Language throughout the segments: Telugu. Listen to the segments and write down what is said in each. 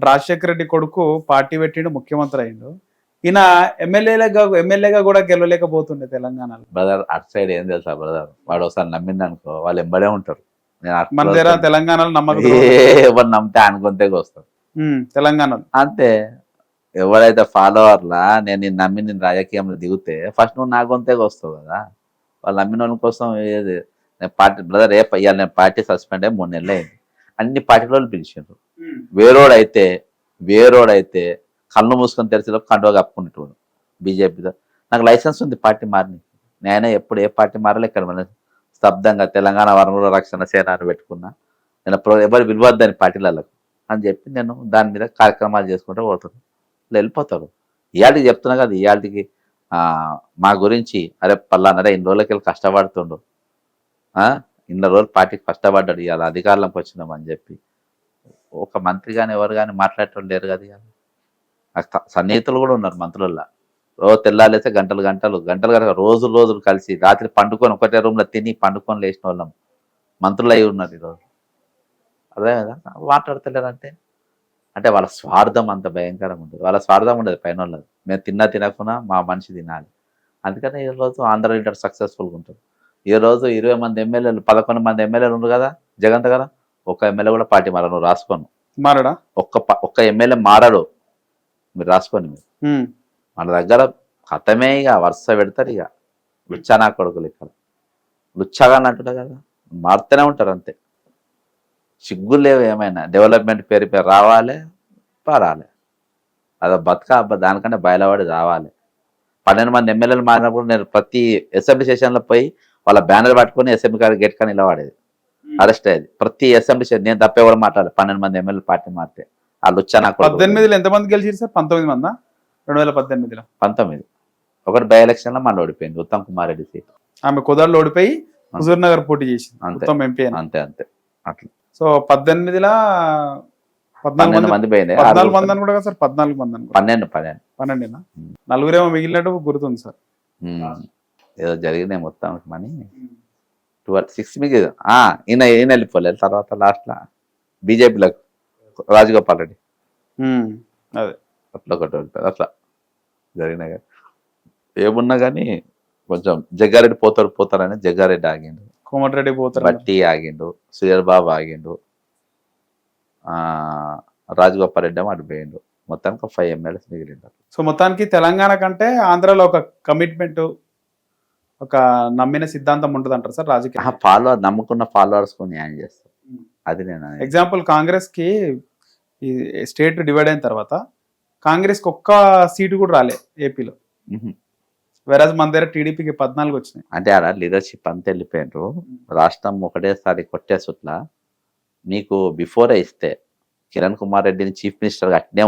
రాజశేఖర రెడ్డి కొడుకు పార్టీ పెట్టిండు, ముఖ్యమంత్రి అయిండు. ఈయన ఎమ్మెల్యేగా కూడా గెలవలేకపోతుండే తెలంగాణలో. బ్రదర్ అటు సైడ్ ఏం తెలుసా బ్రదర్, వాడు ఒకసారి నమ్మింది అనుకో వాళ్ళు ఎంబడే ఉంటారు. నేను మన అట్లా దగ్గర తెలంగాణలో నమ్మకం ఎవరు నమ్మితే అనుకుంటే వస్తారు తెలంగాణలో. అంతే. ఎవరైతే ఫాలోవర్లా నేను నమ్మి నేను రాజకీయంలో దిగితే ఫస్ట్ నువ్వు నా గొంతేగా వస్తావు కదా. వాళ్ళు నమ్మిన వాళ్ళ కోసం ఏది నేను పార్టీ బ్రదర్ ఇవాళ నేను పార్టీ సస్పెండ్ అయ్యి 3 నెలలు అయింది. అన్ని పార్టీలో పిలిచిండ్రు. వేరోడైతే కళ్ళు మూసుకొని తెరిచేలోపు కండువా కప్పుకునేటోడు బీజేపీతో. నాకు లైసెన్స్ ఉంది పార్టీ మారిని. నేనే ఎప్పుడు ఏ పార్టీ మారలే. ఇక్కడ మన స్తబ్దంగా తెలంగాణ వనరుల రక్షణ సేన అని పెట్టుకున్నా. నేను ఎవరు విలువద్దని పార్టీలకు అని చెప్పి నేను దాని మీద కార్యక్రమాలు చేసుకుంటూ పోతాను. వెళ్ళిపోతారు. ఇవాళకి చెప్తున్నా కదా, ఇవాళకి మా గురించి అరే పల్లానరే ఇన్ని రోజులకి వెళ్ళి కష్టపడుతుండు, ఇన్ని రోజులు పార్టీకి కష్టపడ్డాడు, ఇవాళ అధికారంలోకి వచ్చినాం అని చెప్పి ఒక మంత్రి కానీ ఎవరు కానీ మాట్లాడటం లేరు కదా. ఇవాళ సన్నిహితులు కూడా ఉన్నారు మంత్రుల్లో. రోజు తెల్లాలేస్తే గంటలు రోజులు కలిసి రాత్రి పండుకొని ఒకటే రూమ్లో తిని పండుకొని లేచిన వాళ్ళం మంత్రులు అయి ఉన్నారు ఈరోజు. అదే కదా మాట్లాడతలేరంటే అంటే వాళ్ళ స్వార్థం అంత భయంకరంగా ఉంటుంది. వాళ్ళ స్వార్థం ఉండదు పైన వాళ్ళది. మేము తినకున్నా మా మనిషి తినాలి. అందుకని ఈరోజు ఆంధ్ర లీడర్ సక్సెస్ఫుల్గా ఉంటారు. ఈరోజు 20 మంది ఎమ్మెల్యేలు 11 మంది ఎమ్మెల్యేలు ఉన్నారు కదా జగన్ దగ్గర. ఒక్క ఎమ్మెల్యే కూడా పార్టీ మారా, నువ్వు రాసుకోను. మారడా? ఒక్క ఎమ్మెల్యే మారాడు, మీరు రాసుకోండి. మీరు మన దగ్గర కథమే ఇక వరుస పెడతారు. ఇక లుచ్చా నా కొడుకులు ఇక్కడ లుచ్చగా అంటుంటా కదా, మారుతూనే ఉంటారు అంతే. సిగ్గులు లేవు ఏమైనా. డెవలప్మెంట్ పేరు రావాలి పారాలి, అదో దానికంటే బయలువాడి రావాలి. 12 మంది ఎమ్మెల్యేలు మారినప్పుడు నేను ప్రతి అసెంబ్లీ సెషన్లో పోయి వాళ్ళ బ్యానర్ పట్టుకొని అసెంబ్లీ గారి గేట్ కానీ నిలబడేది, అరెస్ట్ అయ్యేది. ప్రతి అసెంబ్లీ సెషన్ నేను తప్పే కూడా మాట్లాడాలి. 12 మంది ఎమ్మెల్యేలు పార్టీ మారితే ఆ లుచ్చా నా 18లో ఎంతమంది గెలిచారు సార్? 19 మందా? 2018లో 19. ఒకటి బై ఎలక్షన్ లో మళ్ళీ ఓడిపోయింది ఉత్తమ్ కుమార్ రెడ్డి సీట్. ఆమె కుదర్లో ఓడిపోయి హుజూర్ నగర్ పోటీ చేసింది. ఉత్తమ్ ఎంపీ అంతే అట్లా. సో 18లో 14 మంది పోయినాయి. 14 మంది అని కూడా కదా సార్? 14 మంది అని 12 నలుగురేమో మిగిలినట్టు గుర్తుంది సార్. ఏదో జరిగినాయి మొత్తం మనీ 6 మిగిలి ఈయన వెళ్ళిపోలేదు. తర్వాత లాస్ట్ లా బీజేపీలకు రాజగోపాల్ రెడ్డి అదే అట్లా ఒకటి అట్లా జరిగినాయి. ఏమున్నా కానీ కొంచెం జగ్గారెడ్డి పోతారని జగ్గారెడ్డి ఆగిండు, కోమటిరెడ్డి పోతారు, బట్టి ఆగిండు, సుయల్ బాబు ఆగిండు, రాజగోపాల్ రెడ్డి ఏమో అటు పోయిండు. మొత్తానికి 5 ఎమ్మెల్యేస్ మిగిలిండు. సో మొత్తానికి తెలంగాణ కంటే ఆంధ్రాలో ఒక కమిట్మెంట్, ఒక నమ్మిన సిద్ధాంతం ఉంటుంది అంటారు సార్ రాజకీయ నమ్ముకున్న ఫాలోవర్స్ కొని న్యాయం చేస్తారు. అది నేను ఎగ్జాంపుల్ కాంగ్రెస్ కి ఈ స్టేట్ డివైడ్ అయిన తర్వాత కాంగ్రెస్ కి ఒక్క సీటు కూడా రాలే ఏపీలో. వెరాజ్ మన దగ్గర టీడీపీకి 14 వచ్చినాయి. అంటే ఆడ లీడర్షిప్ అంతా వెళ్ళిపోయినారు. రాష్ట్రం ఒకటేసారి కొట్టేసుట్లా మీకు బిఫోరే ఇస్తే కిరణ్ కుమార్ రెడ్డిని చీఫ్ మినిస్టర్గా అట్నే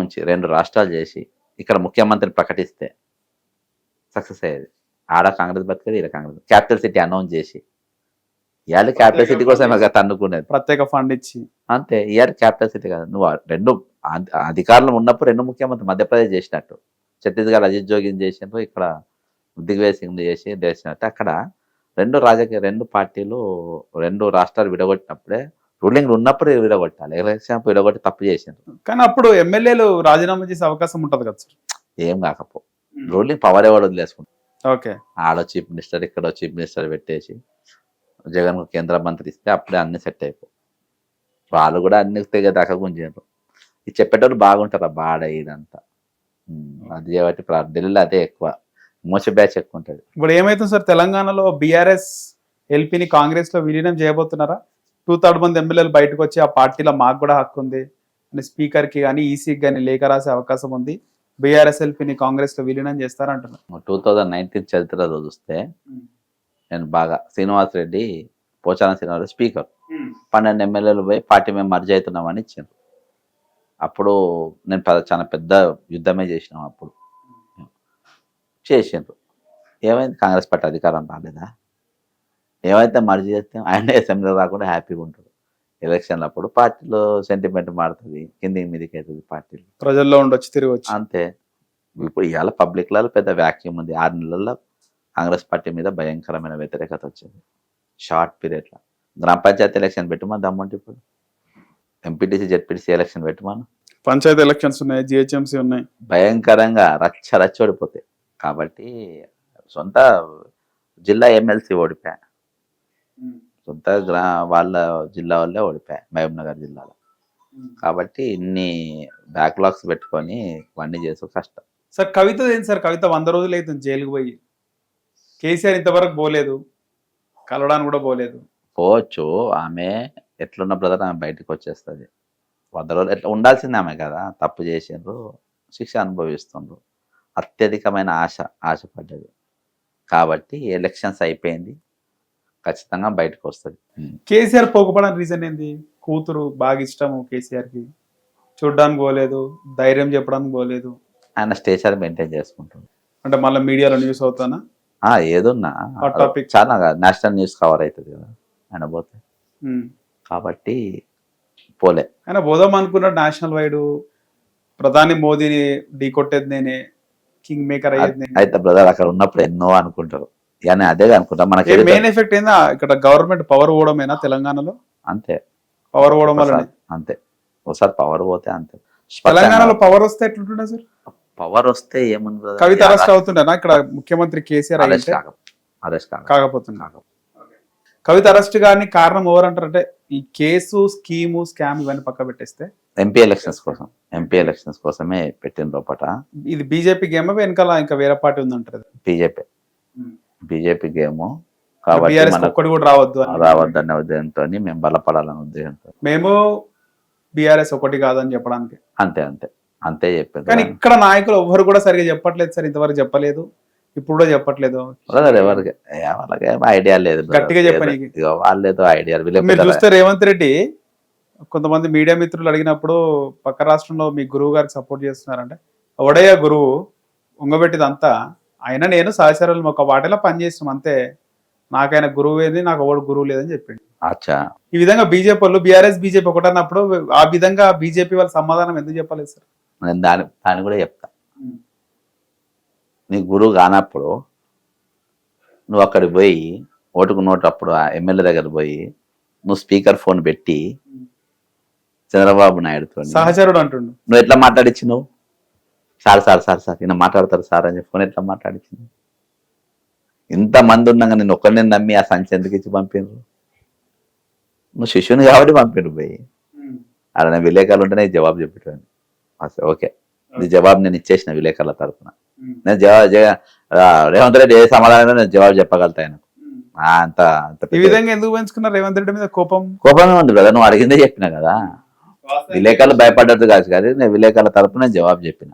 ఉంచి 2 రాష్ట్రాలు చేసి ఇక్కడ ముఖ్యమంత్రిని ప్రకటిస్తే సక్సెస్ అయ్యేది. ఆడ కాంగ్రెస్ బతికేది, ఈడ కాంగ్రెస్. క్యాపిటల్ సిటీ అనౌన్స్ చేసి ఇవాళ క్యాపిటల్ సిటీ కోసం తన్నుకునేది, ప్రత్యేక ఫండ్ ఇచ్చి అంతే. ఇవాళ క్యాపిటల్ సిటీ కాదు, నువ్వు 2 అధికారంలో ఉన్నప్పుడు 2 ముఖ్యమంత్రి మధ్యప్రదేశ్ చేసినట్టు, ఛత్తీస్గఢ్ అజిత్ జోగిని చేసినట్టు, ఇక్కడ దిగ్విజయ్ సింగ్ చేసినట్టు. అక్కడ 2 పార్టీలు 2 రాష్ట్రాలు విడగొట్టినప్పుడే రూలింగ్ ఉన్నప్పుడు విడగొట్టాలి. ఎలక్షన్ విడగొట్టి తప్పు చేసిండ్రు. కానీ అప్పుడు ఎమ్మెల్యేలు రాజీనామా చేసే అవకాశం ఉంటుంది కదా సార్? ఏం కాకపో రూలింగ్ పవర్ ఎవరు వదిలేసుకుంటారు. ఓకే, ఆడో చీఫ్ మినిస్టర్ ఇక్కడో చీఫ్ మినిస్టర్ పెట్టేసి జగన్ కేంద్ర మంత్రి ఇస్తే అప్పుడే అన్ని సెట్ అయిపో. వాళ్ళు కూడా అన్ని తెగ దాకా గుంజారు. ఇది చెప్పేటప్పుడు బాగుంటారు బాడ ఇదంతా. అది కాబట్టి ఢిల్లీలో అదే ఎక్కువ మోస బ్యాచ్ ఎక్కువ ఉంటుంది. ఇప్పుడు ఏమైతుంది సార్, తెలంగాణలో బీఆర్ఎస్ ఎల్పీని కాంగ్రెస్ లో విలీనం చేయబోతున్నారా? 2/3 మంది ఎమ్మెల్యేలు బయటకు వచ్చి ఆ పార్టీలో మాకు కూడా హక్కు ఉంది అని స్పీకర్ కి కానీ ఈసీకి కానీ లేఖ రాసే అవకాశం ఉంది, బీఆర్ఎస్ ఎల్పీని కాంగ్రెస్ లో విలీనం చేస్తారంటున్నారు. 2019 చరిత్రలో చూస్తే నేను బాగా శ్రీనివాస్ రెడ్డి, పోచారం శ్రీనివాస్ స్పీకర్ 12 ఎమ్మెల్యేలు పోయి పార్టీ మేము మర్జ్ అవుతున్నామని ఇచ్చారు. అప్పుడు నేను చాలా పెద్ద యుద్ధమే చేసినాం. అప్పుడు చేసిండ్రు. ఏమైంది? కాంగ్రెస్ పార్టీ అధికారం రాలేదా? ఏమైతే మర్జీ చేస్తే ఆయన అసెంబ్లీ రాకుండా హ్యాపీగా ఉంటాడు. ఎలక్షన్లు అప్పుడు పార్టీలో సెంటిమెంట్ మారుతుంది, కిందికి మీదకి అవుతుంది, పార్టీలు ప్రజల్లో ఉండొచ్చు తిరిగి వచ్చి అంతే. ఇప్పుడు ఇవాళ పబ్లిక్లో పెద్ద వ్యాక్యూమ్ ఉంది. 6 నెలల్లో కాంగ్రెస్ పార్టీ మీద భయంకరమైన వ్యతిరేకత వచ్చింది షార్ట్ పీరియడ్లో. గ్రామ పంచాయతీ ఎలక్షన్ పెట్టి మా దమ్మంటే ఇప్పుడు ఎంపీటీసీ జెడ్పీటీసీ ఎలక్షన్ పెట్టమను, పంచాయతీ ఎలక్షన్స్ ఉన్నాయి, జిహెచ్ఎంసీ ఉన్నాయి. భయంకరంగా రచ్చ ఓడిపోతాయి. కాబట్టి సొంత జిల్లా ఎమ్మెల్సీ ఓడిపోయా, సొంత వాళ్ళ జిల్లా వాళ్ళే ఓడిపోయా, మహబూబ్ నగర్ జిల్లాలో. కాబట్టి ఇన్ని బ్యాక్లాగ్స్ పెట్టుకొని ఇవన్నీ చేసే కష్టం. సార్ కవిత ఏంటి సార్, కవిత 100 రోజులు అవుతుంది జైలుకు పోయి. కేసీఆర్ ఇంతవరకు పోలేదు, కలవడానికి కూడా పోలేదు. పోవచ్చు, ఆమె ఎట్లున్న బ్రదర్ ఆమె బయటకు వచ్చేస్తుంది. 100 రోజులు ఎట్లా ఉండాల్సిందే ఆమె కదా, తప్పు చేసిండ్రు, శిక్ష అనుభవిస్తుండ్రు. అత్యధికమైన ఆశపడ్డది. కాబట్టి ఎలక్షన్స్ అయిపోయింది, ఖచ్చితంగా బయటకు వస్తుంది. కేసీఆర్ పోకపోవడానికి రీజన్ ఏంది? కూతురు బాగా ఇష్టము కేసీఆర్కి, చూడ్డానికి పోలేదు, ధైర్యం చెప్పడానికి పోలేదు. ఆయన స్టేచర్ మెయింటైన్ చేసుకుంటుంది. అంటే మళ్ళీ మీడియాలో న్యూస్ అవుతానా? ఏదున్నా హాట్ టాపిక్ చాలా నేషనల్ న్యూస్ కవర్ అవుతుంది కదా ఆయన పోతే. కాబట్టి పోలే. ఆయన పోదాం అనుకున్నాడు నేషనల్ వైడ్, ప్రధాని మోదీని ఢీ కొట్టేది నేనే, కింగ్ మేకర్ అయ్యేది నేనే. అయితే బ్రదర్ అక్కడ ఉన్నప్పుడు ఎన్నో అనుకుంటారు, కానీ అదే అనుకుంటా మనకి మెయిన్ ఎఫెక్ట్ ఏందా ఇక్కడ గవర్నమెంట్ పవర్ పోవడమేనా తెలంగాణలో? అంతే, పవర్ పోవడం వల్ల అంతే. ఒకసారి పవర్ పోతే అంతే. తెలంగాణలో పవర్ వస్తే ఎట్లుంటుండే సార్? పవర్ వస్తే ఏముంది, కవిత అరెస్ట్ అవుతుండేనా ఇక్కడ ముఖ్యమంత్రి కేసీఆర్? అరెస్ట్ కాకపోతున్నా. కవిత అరెస్ట్ కానీ కారణం ఎవరంటారు అంటే ఈ కేసు, స్కీము, స్కామ్ ఇవన్నీ పక్క పెట్టేస్తే ఎంపీ ఎలక్షన్స్ కోసమే పెట్టిన లోపట. ఇది బీజేపీ గేమ్ వెనకాల ఇంకా వేరే పార్టీ ఉందంటారు. బీజేపీ గేమ్ కాబట్టి ఒక్కటి కూడా రావద్దనే ఉద్దేశంతో మేము బలపడాలనే ఉద్దేశంతో మేము బీఆర్ఎస్ ఒకటి కాదని చెప్పడానికి. అంతే చెప్పారు. కానీ ఇక్కడ నాయకులు ఎవ్వరు కూడా సరిగా చెప్పట్లేదు సార్, ఇంతవరకు చెప్పలేదు, ఇప్పుడు కూడా చెప్పట్లేదు. ఎవరికి ఐడియా లేదు, గట్టిగా చెప్పని వాళ్ళేదో ఐడియా. మీరు చూస్తే రేవంత్ రెడ్డి కొంతమంది మీడియా మిత్రులు అడిగినప్పుడు పక్క రాష్ట్రంలో మీ గురువు గారికి సపోర్ట్ చేస్తున్నారంటే, ఎవడయ్య గురువు ఉంగబెట్టిది అంతా, అయినా నేను సహచరులు ఒక వాటిలో పనిచేస్తాం అంతే, నాకైనా గురువు ఏంది, నాకు ఎవడు గురువు లేదని చెప్పిండు. అచ్చా, ఈ విధంగా బీజేపీ వాళ్ళు బీఆర్ఎస్ బీజేపీ ఒకటన్నప్పుడు ఆ విధంగా బీజేపీ వాళ్ళ సమాధానం ఎందుకు చెప్పలేదు సార్? నేను దాన్ని కూడా చెప్తా. నీ గురువు కానప్పుడు నువ్వు అక్కడికి పోయి ఓటుకు నోటు అప్పుడు ఆ ఎమ్మెల్యే దగ్గర పోయి నువ్వు స్పీకర్ ఫోన్ పెట్టి చంద్రబాబు నాయుడుతో సహచరుడు అంటుండు, నువ్వు ఎట్లా మాట్లాడించి, నువ్వు సార్ ఈయన మాట్లాడతారు సార్ అని ఫోన్ ఎట్లా మాట్లాడించింది? ఇంతమంది ఉన్నాక నేను ఒక్కరిని నమ్మి ఆ సంచి ఎందుకు ఇచ్చి పంపిండ్రు? నువ్వు శిష్యుని కాబట్టి పంపిండు పోయి. అలా నేను విలేకరులు ఉంటే నేను జవాబు చెప్పేటాను. ఓకే, నీ జవాబు నేను ఇచ్చేసిన విలేకరుల తరఫున. నేను రేవంత్ రెడ్డి ఏ సమాధానం నేను జవాబు చెప్పగలుగుతాను. అంత ఈ విధంగా ఎందుకు పెంచుకున్నారు రేవంత్ రెడ్డి మీద కోపమే ఉంది కదా, నువ్వు అడిగిందే చెప్పిన కదా. విలేకరులు భయపడ్డట్టు కాదు, నేను విలేకరుల తరఫున జవాబు చెప్పిన.